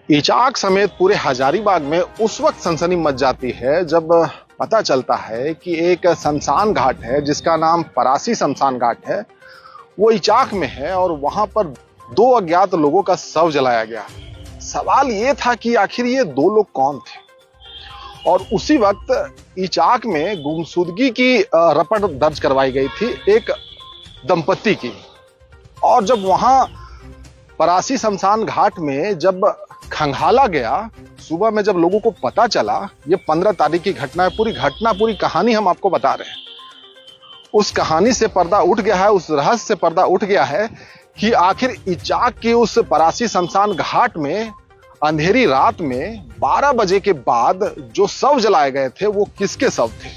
इचाक समेत पूरे हजारीबाग में उस वक्त सनसनी मच जाती है जब पता चलता है कि एक शमशान घाट है जिसका नाम परासी शमशान घाट है, वो इचाक में है और वहां पर दो अज्ञात लोगों का शव जलाया गया। सवाल ये था कि आखिर ये दो लोग कौन थे। और उसी वक्त इचाक में गुमशुदगी की रपट दर्ज करवाई गई थी एक दंपत्ति की। और जब वहां परासी शमशान घाट में जब खंगाला गया, सुबह में जब लोगों को पता चला, ये 15 तारीख की घटना है, पूरी कहानी हम आपको बता रहे हैं। उस कहानी से पर्दा उठ गया है, उस रहस्य से पर्दा उठ गया है कि आखिर इचाक की उस परासी शमशान घाट में अंधेरी रात में 12 बजे के बाद जो शव जलाए गए थे वो किसके शव थे।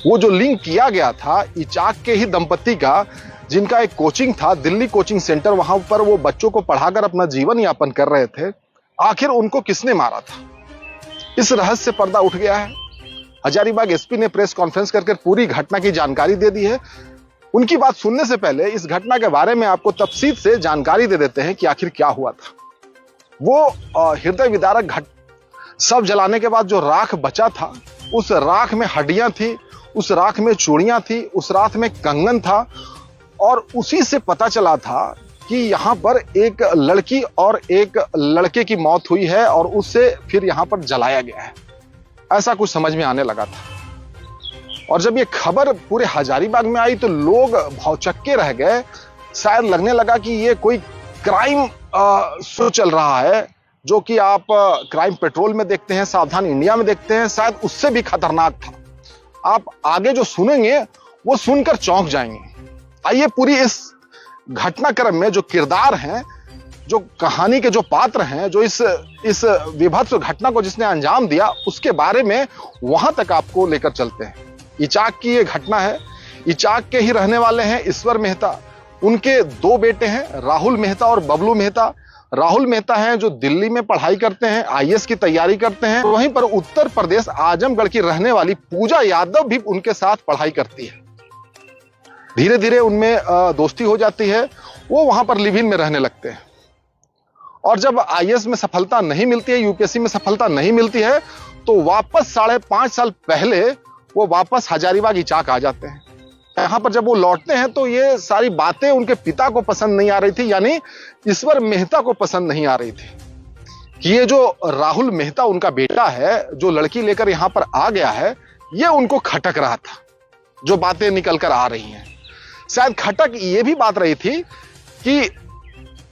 वो जो लिंक किया गया था इचाक के ही दंपत्ति का, जिनका एक कोचिंग था, दिल्ली कोचिंग सेंटर, वहां पर वो बच्चों को पढ़ाकर अपना जीवन यापन कर रहे थे। आखिर उनको किसने मारा था, इस रहस्य से पर्दा उठ गया है। हजारीबाग एसपी ने प्रेस कॉन्फ्रेंस करके पूरी घटना की जानकारी दे दी है। उनकी बात सुनने से पहले इस घटना के बारे में आपको तफसील से जानकारी दे देते हैं कि आखिर क्या हुआ था। वो हृदय विदारक शव जलाने के बाद जो राख बचा था, उस राख में हड्डियां थी, उस राख में चूड़ियां थी, उस राख में कंगन था। और उसी से पता चला था कि यहां पर एक लड़की और एक लड़के की मौत हुई है और उससे फिर यहां पर जलाया गया है, ऐसा कुछ समझ में आने लगा था। और जब ये खबर पूरे हजारीबाग में आई तो लोग भौचक्के रह गए। शायद लगने लगा कि ये कोई क्राइम शो चल रहा है, जो कि आप क्राइम पेट्रोल में देखते हैं, सावधान इंडिया में देखते हैं, शायद उससे भी खतरनाक था। आप आगे जो सुनेंगे वो सुनकर चौंक जाएंगे। आइए पूरी इस घटनाक्रम में जो किरदार हैं, जो कहानी के जो पात्र हैं, जो इस विभत्स घटना को जिसने अंजाम दिया, उसके बारे में वहां तक आपको लेकर चलते हैं। इचाक की ये घटना है। इचाक के ही रहने वाले हैं ईश्वर मेहता। उनके दो बेटे हैं, राहुल मेहता और बबलू मेहता। राहुल मेहता हैं जो दिल्ली में पढ़ाई करते हैं, आईएएस की तैयारी करते हैं। वहीं पर उत्तर प्रदेश आजमगढ़ की रहने वाली पूजा यादव भी उनके साथ पढ़ाई करती है। धीरे धीरे उनमें दोस्ती हो जाती है, वो वहां पर लिव इन में रहने लगते हैं। और जब आईएएस में सफलता नहीं मिलती है, यूपीएससी में सफलता नहीं मिलती है, तो वापस 5.5 साल पहले वो वापस हजारीबाग इचाक आ जाते हैं। यहां पर जब वो लौटते हैं तो ये सारी बातें उनके पिता को पसंद नहीं आ रही थी, यानी ईश्वर मेहता को पसंद नहीं आ रही थी कि ये जो राहुल मेहता उनका बेटा है, जो लड़की लेकर यहां पर आ गया है, ये उनको खटक रहा था। जो बातें निकल कर आ रही हैं, शायद खटक ये भी बात रही थी कि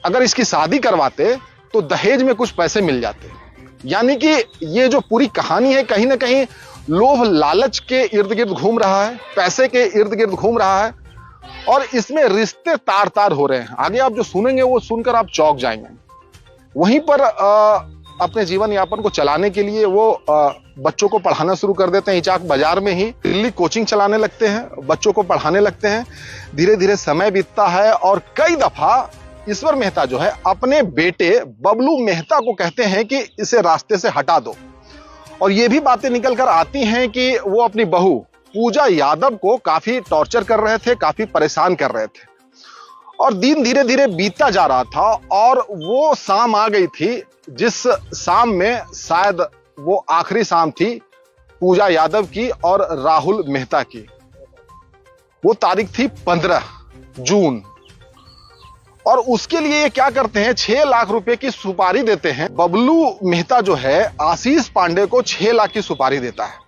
अगर इसकी शादी करवाते तो दहेज में कुछ पैसे मिल जाते। यानी कि ये जो पूरी कहानी है कहीं ना कहीं लोभ लालच के इर्द गिर्द घूम रहा है, पैसे के इर्द गिर्द घूम रहा है, और इसमें रिश्ते तार तार हो रहे हैं। आगे आप जो सुनेंगे वो सुनकर आप चौंक जाएंगे। वहीं पर अपने जीवन यापन को चलाने के लिए वो बच्चों को पढ़ाना शुरू कर देते हैं। इचाक बाजार में ही दिल्ली कोचिंग चलाने लगते हैं, बच्चों को पढ़ाने लगते हैं। धीरे धीरे समय बीतता है और कई दफा ईश्वर मेहता जो है अपने बेटे बबलू मेहता को कहते हैं कि इसे रास्ते से हटा दो। और ये भी बातें निकल कर आती हैं कि वो अपनी बहू पूजा यादव को काफी टॉर्चर कर रहे थे, काफी परेशान कर रहे थे। और दिन धीरे धीरे बीतता जा रहा था और वो शाम आ गई थी, जिस शाम में शायद वो आखिरी शाम थी पूजा यादव की और राहुल मेहता की। वो तारीख थी 15 जून। और उसके लिए ये क्या करते हैं, 6 लाख रुपए की सुपारी देते हैं। बबलू मेहता जो है आशीष पांडे को 6 लाख की सुपारी देता है,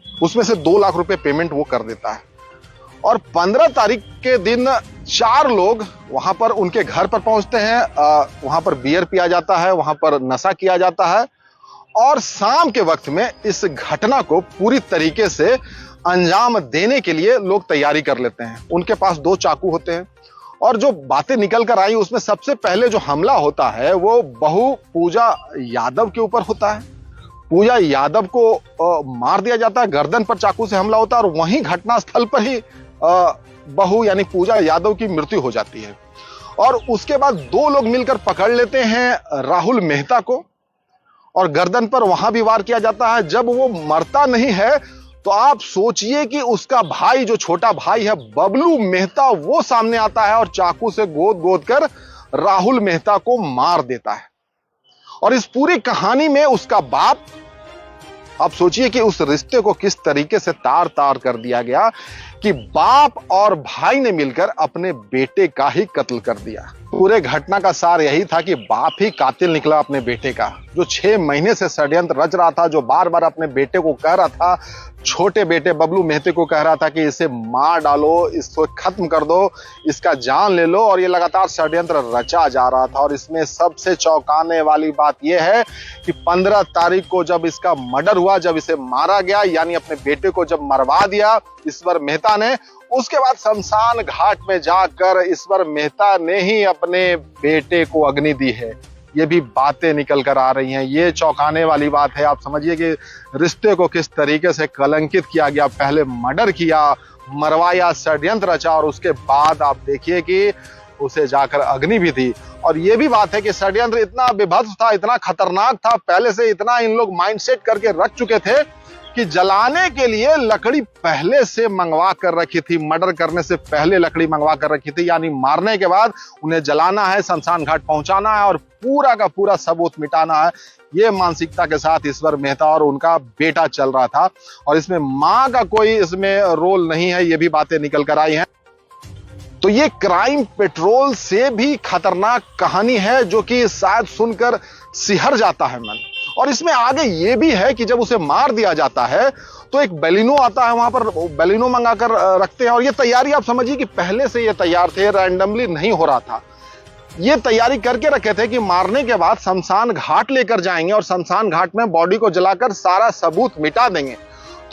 उसमें से 2 लाख रुपए पेमेंट वो कर देता है। और 15 तारीख के दिन 4 लोग वहां पर उनके घर पर पहुंचते हैं। वहां पर बियर पिया जाता है, वहां पर नशा किया जाता है। और शाम के वक्त में इस घटना को पूरी तरीके से अंजाम देने के लिए लोग तैयारी कर लेते हैं। उनके पास 2 चाकू होते हैं। और जो बातें निकल कर आई उसमें सबसे पहले जो हमला होता है वो बहू पूजा यादव के ऊपर होता है। पूजा यादव को मार दिया जाता है, गर्दन पर चाकू से हमला होता है। और वहीं घटनास्थल पर ही बहू यानी पूजा यादव की मृत्यु हो जाती है। और उसके बाद 2 लोग मिलकर पकड़ लेते हैं राहुल मेहता को और गर्दन पर वहां भी वार किया जाता है। जब वो मरता नहीं है तो आप सोचिए कि उसका भाई, जो छोटा भाई है बबलू मेहता, वो सामने आता है और चाकू से गोद गोद कर राहुल मेहता को मार देता है। और इस पूरी कहानी में उसका बाप, आप सोचिए कि उस रिश्ते को किस तरीके से तार तार कर दिया गया कि बाप और भाई ने मिलकर अपने बेटे का ही कत्ल कर दिया। पूरे घटना का सार यही था कि बाप ही कातिल निकला अपने बेटे का, जो 6 महीने से षड्यंत्र रच रहा था, जो बार बार अपने बेटे को कह रहा था, छोटे बेटे बबलू मेहते को कह रहा था कि इसे मार डालो, इसको खत्म कर दो, इसका जान ले लो, और ये लगातार षड्यंत्र रचा जा रहा था। और इसमें सबसे चौंकाने वाली बात यह है कि 15 तारीख को जब इसका मर्डर हुआ, जब इसे मारा गया, यानी अपने बेटे को जब मरवा दिया ईश्वर मेहता ने, उसके बाद शमशान घाट में जाकर ईश्वर मेहता ने ही अपने बेटे को अग्नि दी है। ये भी बातें निकल कर आ रही हैं। ये चौंकाने वाली बात है। आप समझिए कि रिश्ते को किस तरीके से कलंकित किया गया। पहले मर्डर किया, मरवाया, षड्यंत्र रचा, और उसके बाद आप देखिए कि उसे जाकर अग्नि भी दी। और ये भी बात है कि षड्यंत्र इतना बेभत्स था, इतना खतरनाक था, पहले से इतना इन लोग माइंडसेट करके रख चुके थे कि जलाने के लिए लकड़ी पहले से मंगवा कर रखी थी। मर्डर करने से पहले लकड़ी मंगवा कर रखी थी, यानी मारने के बाद उन्हें जलाना है, शमशान घाट पहुंचाना है और पूरा का पूरा सबूत मिटाना है। ये मानसिकता के साथ ईश्वर मेहता और उनका बेटा चल रहा था। और इसमें मां का कोई इसमें रोल नहीं है, ये भी बातें निकल कर आई हैं। तो ये क्राइम पेट्रोल से भी खतरनाक कहानी है, जो कि शायद सुनकर सिहर जाता है मन। और इसमें आगे ये भी है कि जब उसे मार दिया जाता है तो एक बेलिनो आता है, वहां पर बेलिनो मंगाकर रखते हैं। और ये तैयारी आप समझिए कि पहले से ये तैयार थे, रैंडमली नहीं हो रहा था। ये तैयारी करके रखे थे कि मारने के बाद शमशान घाट लेकर जाएंगे और शमशान घाट में बॉडी को जलाकर सारा सबूत मिटा देंगे।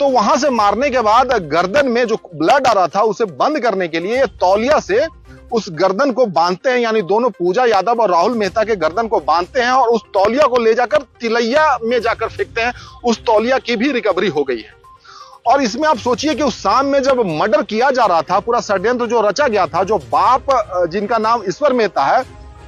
तो वहां से मारने के बाद गर्दन में जो ब्लड आ रहा था उसे बंद करने के लिए तौलिया से उस गर्दन को बांधते हैं, यानी दोनों पूजा यादव और राहुल मेहता के गर्दन को बांधते हैं और उस तौलिया को ले जाकर तिलैया में जाकर फेंकते हैं। उस तौलिया की भी रिकवरी हो गई है। और इसमें आप सोचिए कि उस शाम में जब मर्डर किया जा रहा था, पूरा षड्यंत्र जो रचा गया था, जो बाप जिनका नाम ईश्वर मेहता है,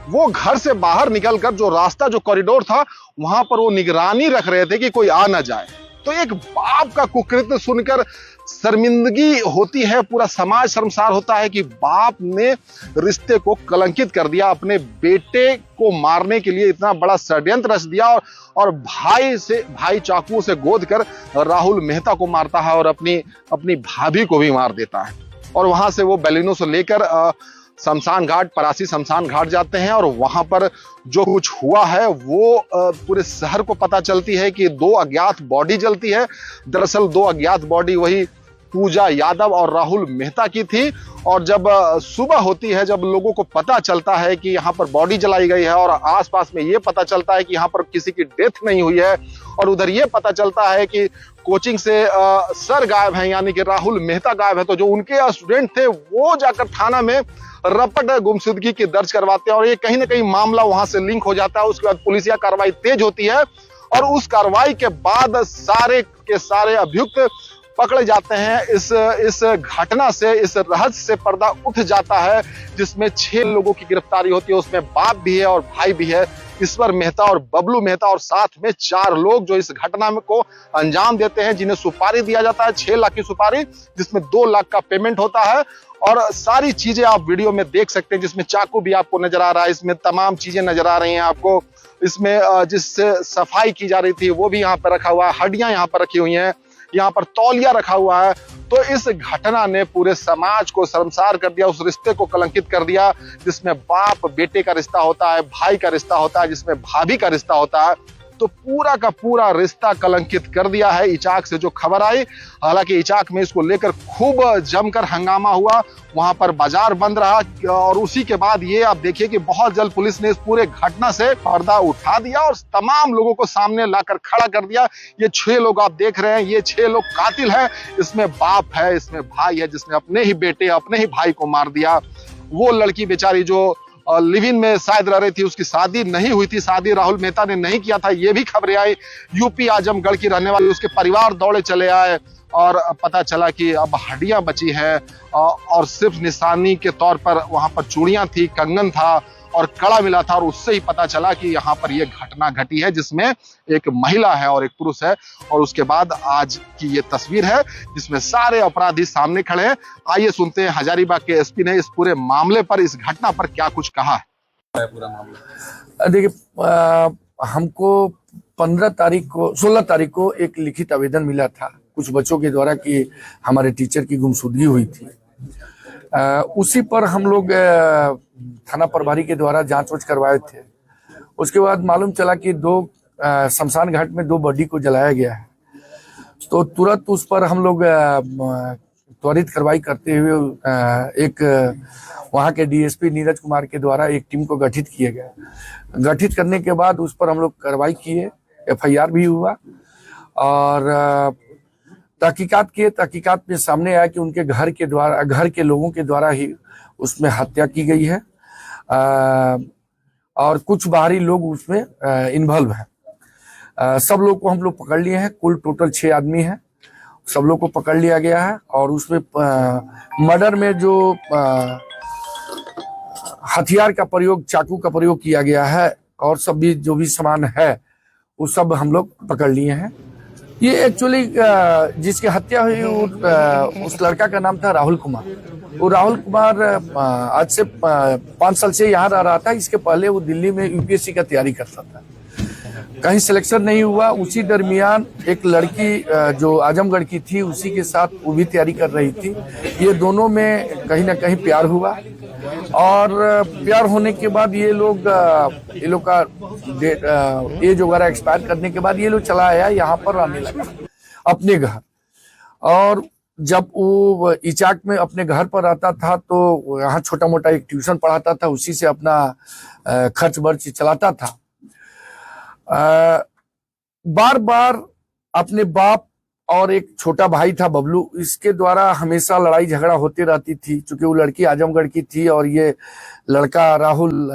वो घर से बाहर निकलकर जो रास्ता, जो कॉरिडोर था, वहां पर वो निगरानी रख रहे थे कि कोई आ ना जाए। तो एक बाप का कुकृत्य सुनकर शर्मिंदगी होती है, पूरा समाज शर्मसार होता है कि बाप ने रिश्ते को कलंकित कर दिया, अपने बेटे को मारने के लिए इतना बड़ा षड्यंत्र रच दिया। और भाई चाकू से गोद कर राहुल मेहता को मारता है और अपनी भाभी को भी मार देता है। और वहां से वो बेलिनो से लेकर शमशान घाट, परासी शमशान घाट जाते हैं। और वहां पर जो कुछ हुआ है वो पूरे शहर को पता चलती है कि 2 अज्ञात बॉडी जलती है। दरअसल 2 अज्ञात बॉडी वही पूजा यादव और राहुल मेहता की थी। और जब सुबह होती है, जब लोगों को पता चलता है कि यहाँ पर बॉडी जलाई गई है और आसपास में ये पता चलता है कि यहाँ पर किसी की डेथ नहीं हुई है, और उधर ये पता चलता है कि कोचिंग से सर गायब है, यानी कि राहुल मेहता गायब है, तो जो उनके स्टूडेंट थे वो जाकर थाना में रपट गुमशुदगी की दर्ज करवाते हैं। और ये कहीं ना कहीं मामला वहां से लिंक हो जाता है। उसके बाद पुलिसिया कार्रवाई तेज होती है और उस कार्रवाई के बाद सारे के सारे अभियुक्त पकड़े जाते हैं। इस घटना से, इस रहस्य से पर्दा उठ जाता है, जिसमें 6 लोगों की गिरफ्तारी होती है। उसमें बाप भी है और भाई भी है, ईश्वर मेहता और बबलू मेहता, और साथ में 4 लोग जो इस घटना में को अंजाम देते हैं, जिन्हें सुपारी दिया जाता है, 6 लाख की सुपारी, जिसमें 2 लाख का पेमेंट होता है। और सारी चीजें आप वीडियो में देख सकते हैं, जिसमें चाकू भी आपको नजर आ रहा है, इसमें तमाम चीजें नजर आ रही हैं आपको। इसमें जिससे सफाई की जा रही थी वो भी यहाँ पर रखा हुआ है, हड्डियां यहाँ पर रखी हुई हैं, यहाँ पर तौलिया रखा हुआ है। तो इस घटना ने पूरे समाज को शर्मसार कर दिया, उस रिश्ते को कलंकित कर दिया, जिसमें बाप बेटे का रिश्ता होता है, भाई का रिश्ता होता है, जिसमें भाभी का रिश्ता होता है। तो पूरा का पूरा रिश्ता कलंकित कर दिया है इचाक से जो खबर आई। हालांकि इचाक में इसको लेकर खूब जमकर हंगामा हुआ, वहां पर बाजार बंद रहा। और उसी के बाद ये आप देखिए कि बहुत जल्द पुलिस ने इस पूरे घटना से पर्दा उठा दिया और तमाम लोगों को सामने लाकर खड़ा कर दिया। ये 6 लोग आप देख रहे हैं, ये 6 लोग कातिल हैं। इसमें बाप है, इसमें भाई है, जिसने अपने ही बेटे, अपने ही भाई को मार दिया। वो लड़की बेचारी जो लिव इन में शायद रह रही थी, उसकी शादी नहीं हुई थी, शादी राहुल मेहता ने नहीं किया था, ये भी खबरें आई। यूपी आजमगढ़ की रहने वाली उसके परिवार दौड़े चले आए और पता चला कि अब हड्डियां बची है और सिर्फ निशानी के तौर पर वहां पर चूड़ियां थी, कंगन था और कड़ा मिला था। और उससे ही पता चला कि यहाँ पर यह घटना घटी है, जिसमें एक महिला है और एक पुरुष है। और उसके बाद आज की ये तस्वीर है, जिसमें सारे अपराधी सामने खड़े हैं। आइए सुनते हैं हजारीबाग के एसपी ने इस पूरे मामले पर, इस घटना पर क्या कुछ कहा है। पूरा मामला देखिए, हमको 16 तारीख को एक लिखित आवेदन मिला था कुछ बच्चों के द्वारा कि हमारे टीचर की गुमशुदगी हुई थी। उसी पर हम लोग थाना प्रभारी के द्वारा जांच वाच करवाए थे। उसके बाद मालूम चला कि शमशान घाट में 2 बॉडी को जलाया गया है। तो तुरंत उस पर हम लोग त्वरित कार्रवाई करते हुए एक वहाँ के डीएसपी नीरज कुमार के द्वारा एक टीम को गठित किया गया। गठित करने के बाद उस पर हम लोग कार्रवाई किए, एफआईआर भी हुआ और तहकीकात किए। तहकीकात में सामने आया कि उनके घर के लोगों के द्वारा ही उसमें हत्या की गई है और कुछ बाहरी लोग उसमें इन्वॉल्व हैं। सब लोग को हम लोग पकड़ लिए हैं। कुल टोटल 6 आदमी हैं। सब लोग को पकड़ लिया गया है और उसमें मर्डर में जो हथियार का प्रयोग, चाकू का प्रयोग किया गया है और सब भी जो भी सामान है वो सब हम लोग पकड़ लिए हैं। ये एक्चुअली जिसकी हत्या हुई उस लड़का का नाम था राहुल कुमार। वो राहुल कुमार आज से 5 साल से यहाँ रह रहा था। इसके पहले वो दिल्ली में यूपीएससी का तैयारी करता था, कहीं सिलेक्शन नहीं हुआ। उसी दरमियान एक लड़की जो आजमगढ़ की थी उसी के साथ वो भी तैयारी कर रही थी। ये दोनों में कहीं ना कहीं प्यार हुआ और प्यार होने के बाद ये लोग का एज वगैरह एक्सपायर करने के बाद ये लोग चला आया यहाँ पर रहने लगा अपने घर। और जब वो इचाक में अपने घर पर रहता था तो यहाँ छोटा मोटा एक ट्यूशन पढ़ाता था, उसी से अपना खर्च बर्च चलाता था। बार बार अपने बाप और एक छोटा भाई था बबलू, इसके द्वारा हमेशा लड़ाई झगड़ा होती रहती थी। चूंकि वो लड़की आजमगढ़ की थी और ये लड़का राहुल